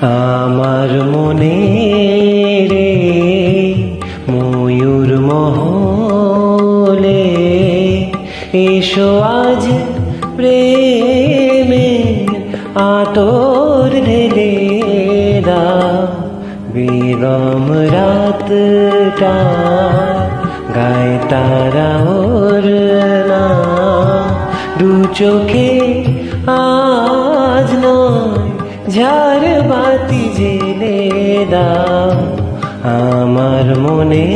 আমার মনে রে ময়ূর মহলে এসো আজ প্রেমের আতর ঢেলে দাও। বেগম রাতটা গায়ে তারা ওর না, দু চোখে আজ নয় ঝাড় বাতি জেলে দাও আমার মনে।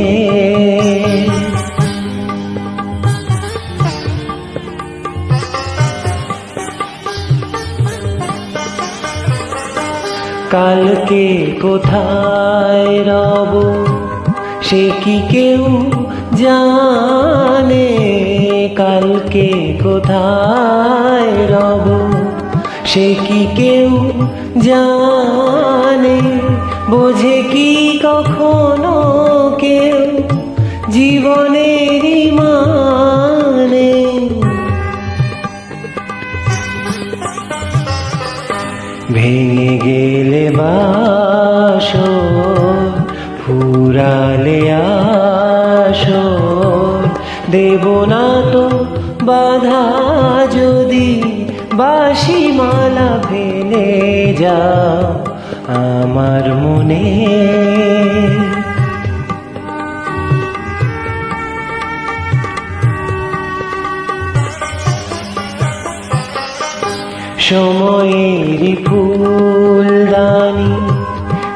কালকে কোথায় রব সে কি কেউ জানে, কালকে কোথায় রব সে কি কেউ জানে, বোঝে কি কখনো কেউ জীবনেরই মানে। ভেঙে গেলে বাসর ফুরালে আসর, দেব না তো বাধা যদি বাঁশি মালা ফেলে যাও আমার মনে। সময়েরই ফুলদানি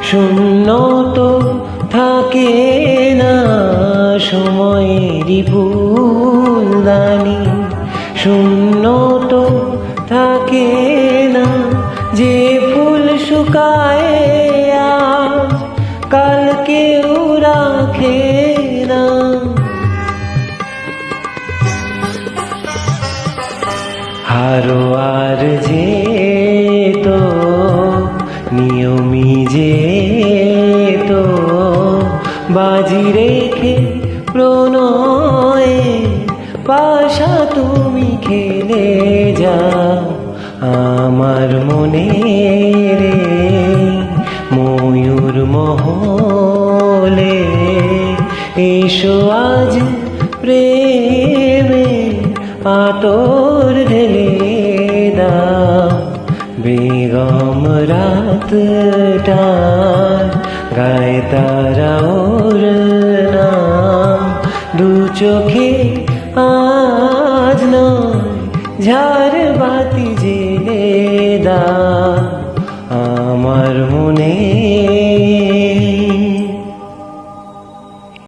শূন্য তো থাকে না, সময়েরই ফুলদানি শূন্য তো থাকে না, যে ফুল শুকায় আজ কাল কেউ রাখে না। হারো আর যে তো নিয়মি যে তো বাজি রেখে প্রণয়ে পাশা তুমি খেলে যাও আমার মনে রে ময়ূর মহলে এসো আজ প্রেমে আতর ঢেলে দাও। বেগম রাতটা গায়ে তারা ওর নাম, দু চোখে আজ নয় ঝাড় বাতি জেলে দাও।